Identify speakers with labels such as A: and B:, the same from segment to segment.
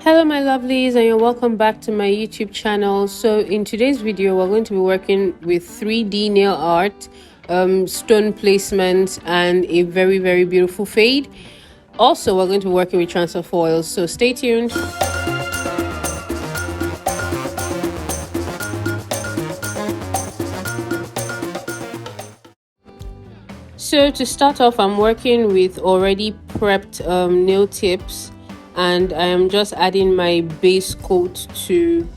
A: Hello my lovelies, and you're welcome back to my YouTube channel. So in today's video we're going to be working with 3D nail art, stone placement, and a very beautiful fade. Also we're going to be working with transfer foils, so stay tuned. So to start off, I'm working with already prepped nail tips, and I am just adding my base coat to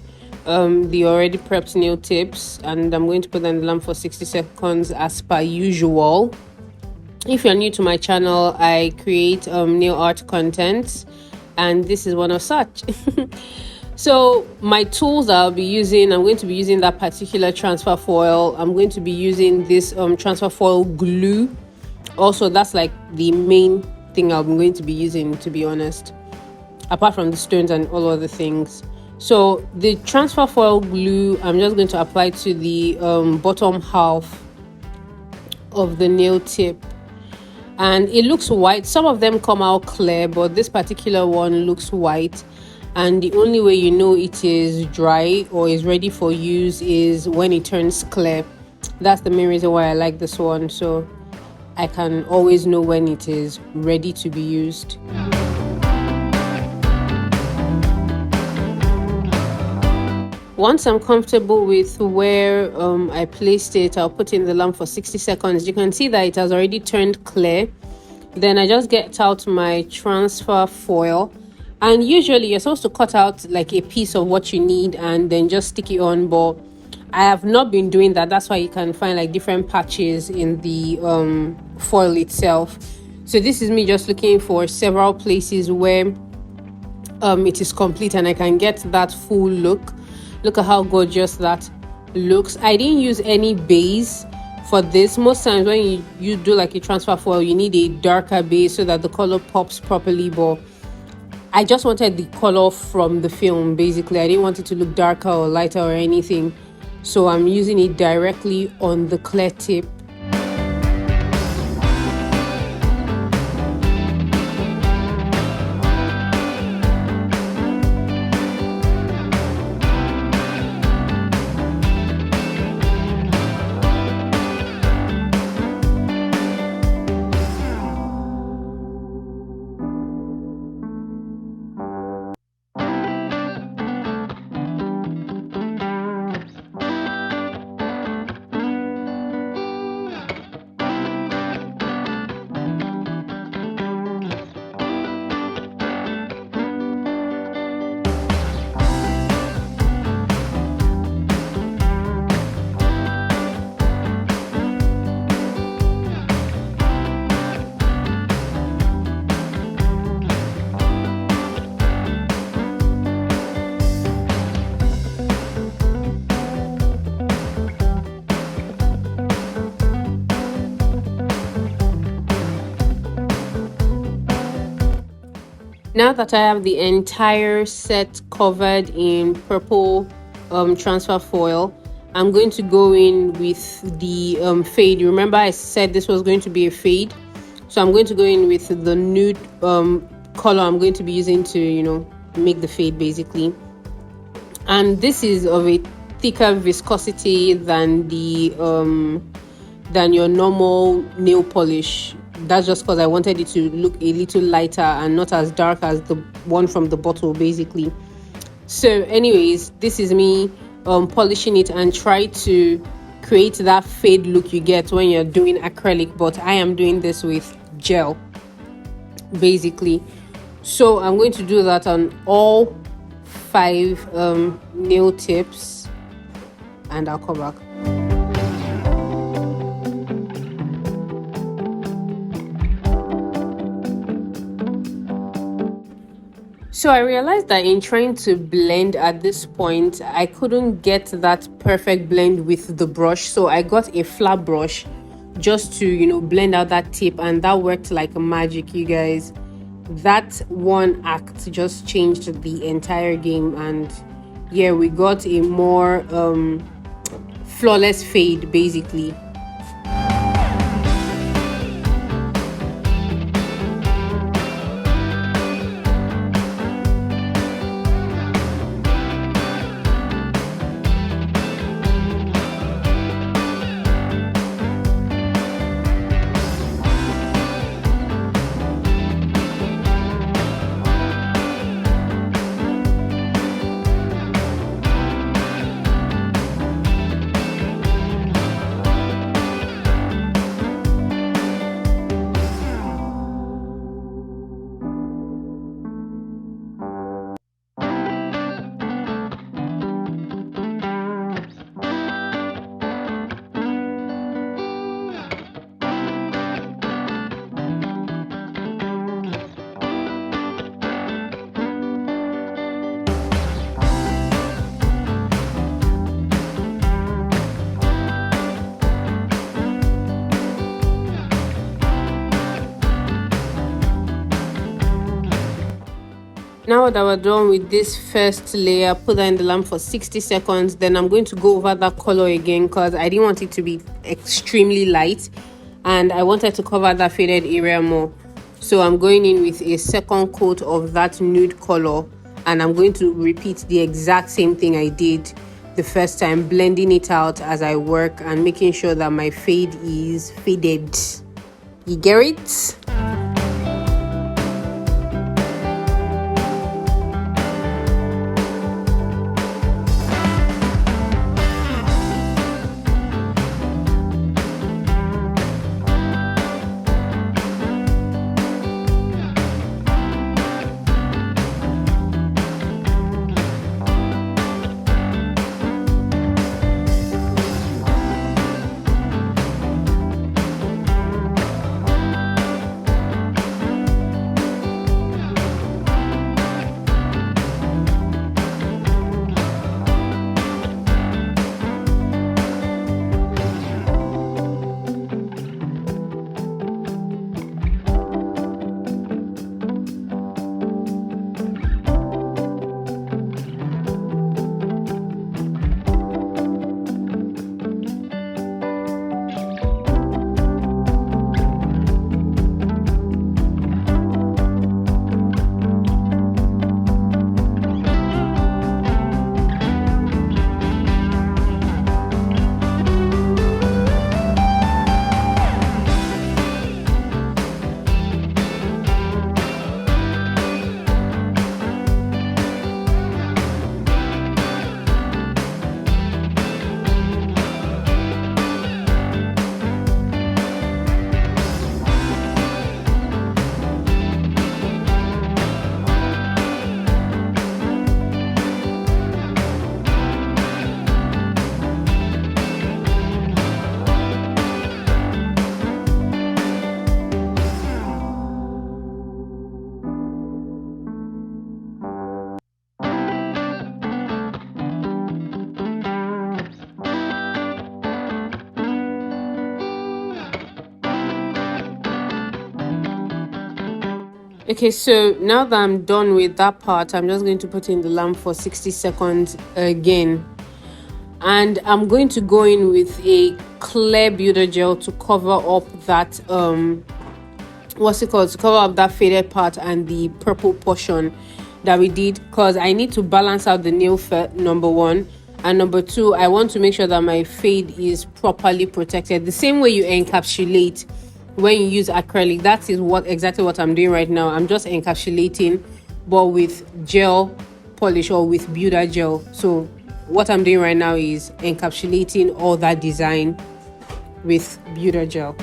A: the already prepped nail tips, and I'm going to put them in the lamp for 60 seconds as per usual. If you're new to my channel, I create nail art content, and this is one of such. So my tools I'll be using, I'm going to be using that particular transfer foil. I'm going to be using this transfer foil glue. Also, that's like the main thing I'm going to be using, to be honest, apart from the stones and all other things. So the transfer foil glue, I'm just going to apply to the bottom half of the nail tip, and it looks white. Some of them come out clear, but this particular one looks white, and the only way you know it is dry or is ready for use is when it turns clear. That's the main reason why I like this one, so I can always know when it is ready to be used. Once I'm comfortable with where I placed it, I'll put in the lamp for 60 seconds. You can see that it has already turned clear. Then I just get out my transfer foil, and usually you're supposed to cut out like a piece of what you need and then just stick it on, but I have not been doing that. That's why you can find like different patches in the foil itself. So this is me just looking for several places where it is complete and I can get that full look. Look at how gorgeous that looks. I didn't use any base for this. Most times when you do like a transfer foil, you need a darker base so that the color pops properly, but I just wanted the color from the film. Basically, I didn't want it to look darker or lighter or anything, so I'm using it directly on the clear tip. Now that I have the entire set covered in purple transfer foil, I'm going to go in with the fade. Remember I said this was going to be a fade, so I'm going to go in with the nude color I'm going to be using to make the fade basically. And this is of a thicker viscosity than the than your normal nail polish. That's just because I wanted it to look a little lighter and not as dark as the one from the bottle basically. So anyways, this is me polishing it and try to create that fade look you get when you're doing acrylic, but I am doing this with gel basically. So I'm going to do that on all 5 nail tips, and I'll come back. So I realized that in trying to blend at this point, I couldn't get that perfect blend with the brush. So I got a flat brush just to, blend out that tip, and that worked like magic, you guys. That one act just changed the entire game, and yeah, we got a more flawless fade basically. Now that we're done with this first layer, put that in the lamp for 60 seconds. Then I'm going to go over that color again because I didn't want it to be extremely light and I wanted to cover that faded area more. So I'm going in with a second coat of that nude color and I'm going to repeat the exact same thing I did the first time, blending it out as I work and making sure that my fade is faded. You get it? Okay, so now that I'm done with that part, I'm just going to put in the lamp for 60 seconds again. And I'm going to go in with a clear builder gel to cover up that, to cover up that faded part and the purple portion that we did, because I need to balance out the nail fat, number one. And number two, I want to make sure that my fade is properly protected. The same way you encapsulate when you use acrylic, that is exactly what I'm doing right now. I'm just encapsulating, but with gel polish or with builder gel. So what I'm doing right now is encapsulating all that design with builder gel.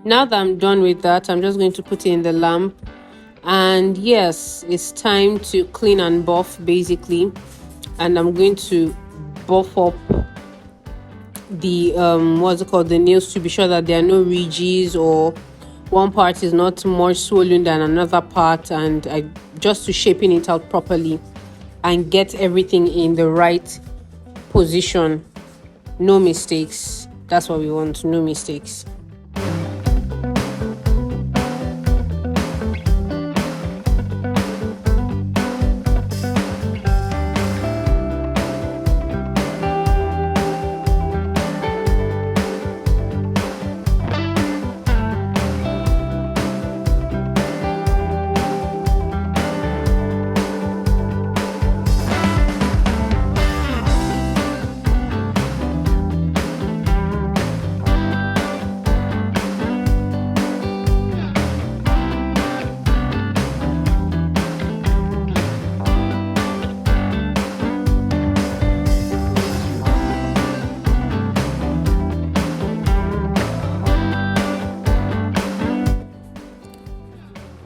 A: Now that I'm done with that, I'm just going to put it in the lamp. And yes, it's time to clean and buff basically. And I'm going to buff up the what's it called, the nails, to be sure that there are no ridges or one part is not more swollen than another part, and I just to shaping it out properly and get everything in the right position. No mistakes. That's what we want. No mistakes.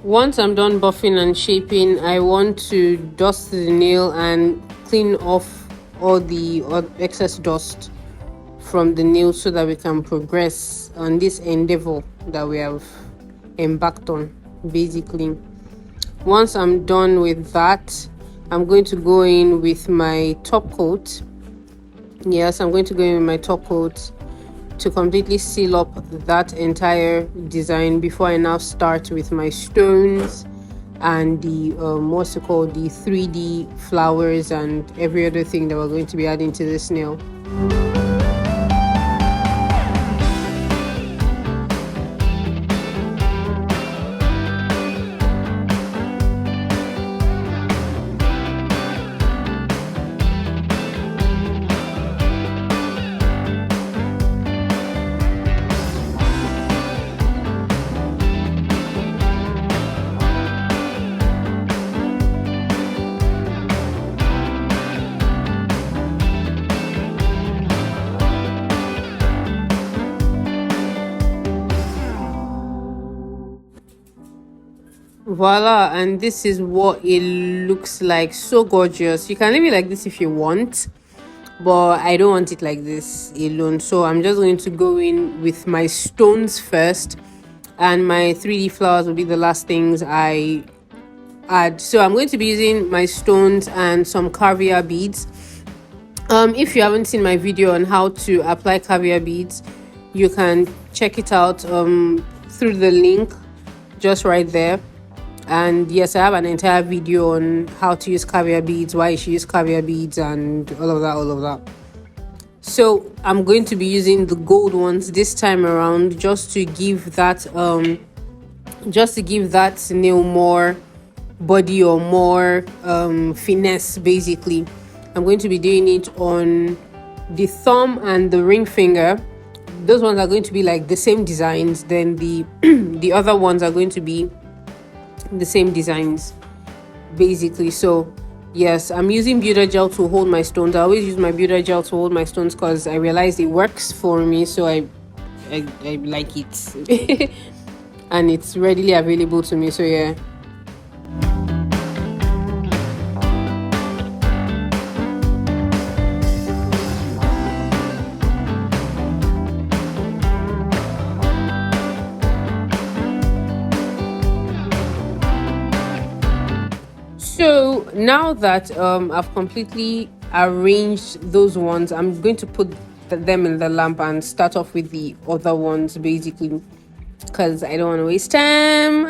A: Once I'm done buffing and shaping, I want to dust the nail and clean off all the excess dust from the nail so that we can progress on this endeavor that we have embarked on basically. Once I'm done with that, I'm going to go in with my top coat. Yes, I'm going to go in with my top coat to completely seal up that entire design before I now start with my stones and the what's it called, the 3D flowers and every other thing that we're going to be adding to this nail. Voila, and this is what it looks like. So gorgeous. You can leave it like this if you want, but I don't want it like this alone, so I'm just going to go in with my stones first, and my 3D flowers will be the last things I add. So I'm going to be using my stones and some caviar beads. If you haven't seen my video on how to apply caviar beads, you can check it out through the link just right there. And yes, I have an entire video on how to use caviar beads, why you should use caviar beads, and all of that. So I'm going to be using the gold ones this time around, just to give that nail more body or more finesse basically. I'm going to be doing it on the thumb and the ring finger. Those ones are going to be like the same designs, then the the other ones are going to be the same designs basically. So yes, I'm using Builder gel to hold my stones. I always use my Builder gel to hold my stones because I realized it works for me, so I like it and it's readily available to me, so yeah. So now that I've completely arranged those ones, I'm going to put them in the lamp and start off with the other ones basically, because I don't want to waste time.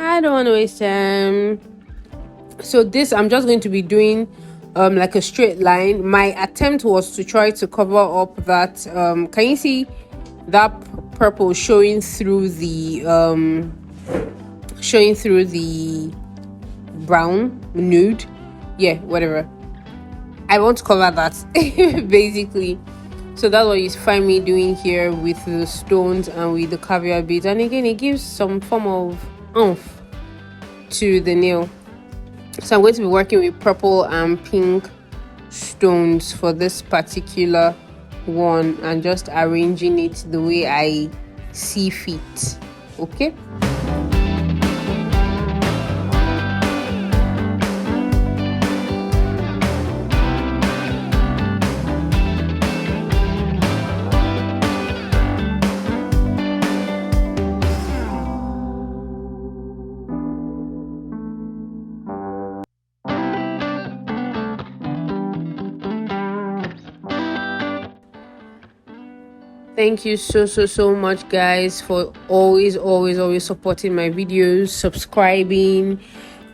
A: So this, I'm just going to be doing like a straight line. My attempt was to try to cover up that can you see that purple showing through the brown nude, yeah, whatever. I want to cover that basically. So that's what you find me doing here with the stones and with the caviar beads, and again it gives some form of oomph to the nail. So I'm going to be working with purple and pink stones for this particular one and just arranging it the way I see fit Okay. Thank you so much, guys, for always supporting my videos, subscribing,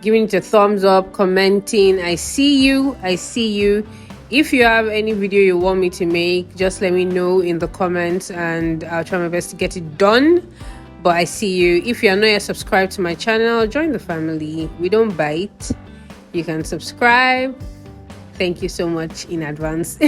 A: giving it a thumbs up, commenting. I see you. If you have any video you want me to make, just let me know in the comments and I'll try my best to get it done. But I see you. If you are not yet subscribed to my channel, join the family. We don't bite. You can subscribe. Thank you so much in advance.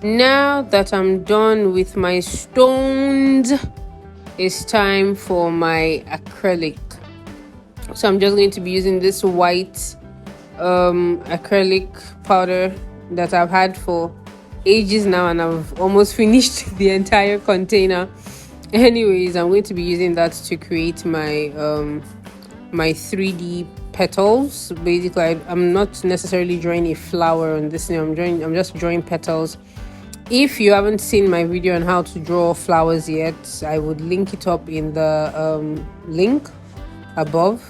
A: Now that I'm done with my stones, it's time for my acrylic. So I'm just going to be using this white acrylic powder that I've had for ages now, and I've almost finished the entire container. Anyways, I'm going to be using that to create my my 3D petals. Basically, I'm not necessarily drawing a flower on this thing. I'm just drawing petals. If you haven't seen my video on how to draw flowers yet, I would link it up in the link above,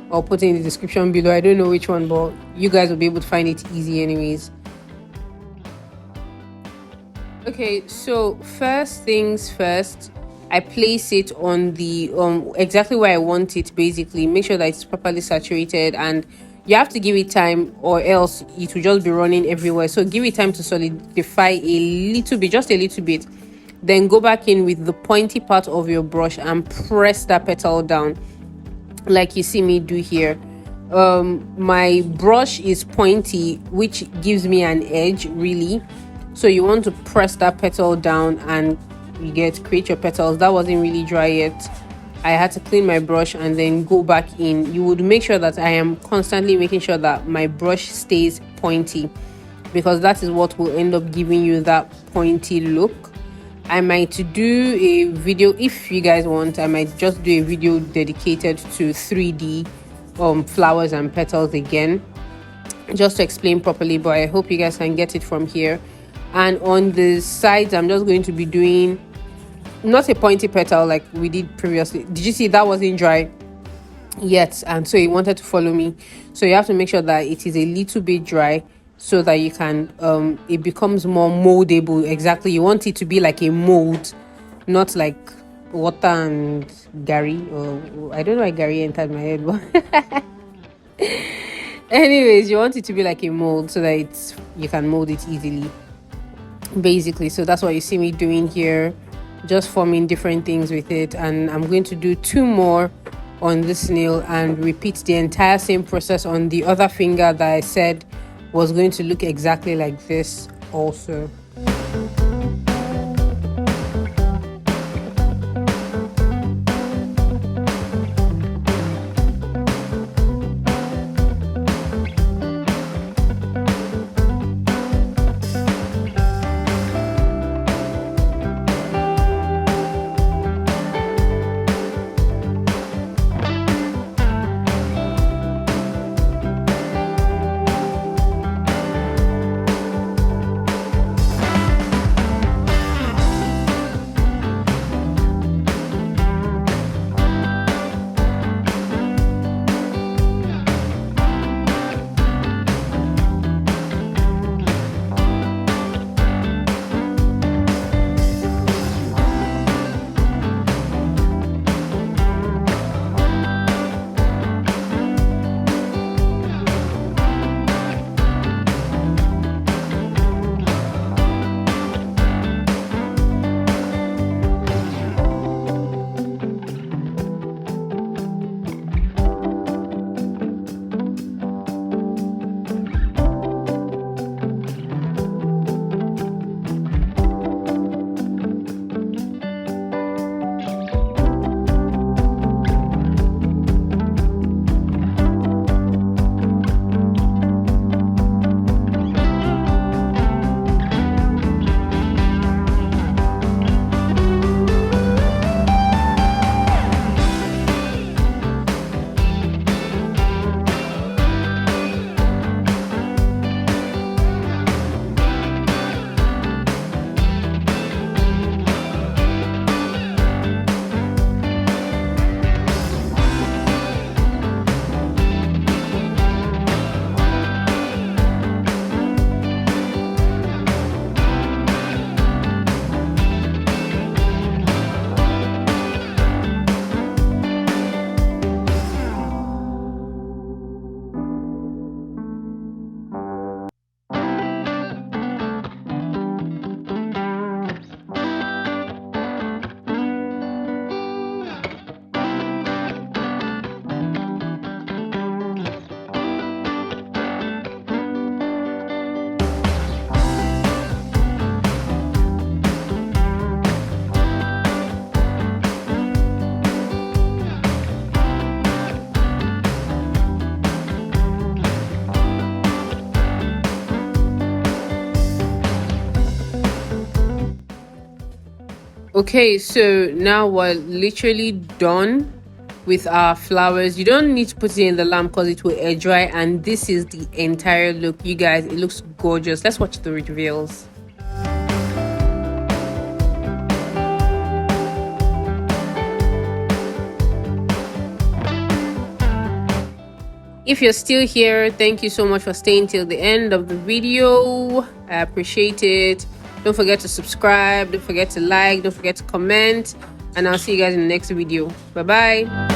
A: or put it in the description below. I don't know which one, but you guys will be able to find it easy anyways. Okay, so first things first, I place it on the exactly where I want it. Basically, make sure that it's properly saturated, and you have to give it time or else it will just be running everywhere. So give it time to solidify a little bit, just a little bit. Then go back in with the pointy part of your brush and press that petal down. like you see me do here. My brush is pointy, which gives me an edge really. So you want to press that petal down and you create your petals. That wasn't really dry yet. I had to clean my brush and then go back in. You would make sure that I am constantly making sure that my brush stays pointy, because that is what will end up giving you that pointy look. I might do a video, if you guys want, I might just do a video dedicated to 3D flowers and petals again, just to explain properly, but I hope you guys can get it from here. And on the sides, I'm just going to be doing not a pointy petal like we did previously. Did you see that wasn't dry yet? And so you wanted to follow me, so you have to make sure that it is a little bit dry so that you can it becomes more moldable. Exactly, you want it to be like a mold, not like water and Gary, or I don't know why Gary entered my head, but anyways, you want it to be like a mold so that you can mold it easily, basically. So that's what you see me doing here, just forming different things with it. And I'm going to do 2 more on this nail and repeat the entire same process on the other finger that I said was going to look exactly like this also. Okay, so now we're literally done with our flowers. You don't need to put it in the lamp because it will air dry, and this is the entire look, you guys. It looks gorgeous. Let's watch the reveals. If you're still here, thank you so much for staying till the end of the video. I appreciate it. Don't forget to subscribe, don't forget to like, don't forget to comment, and I'll see you guys in the next video. Bye bye.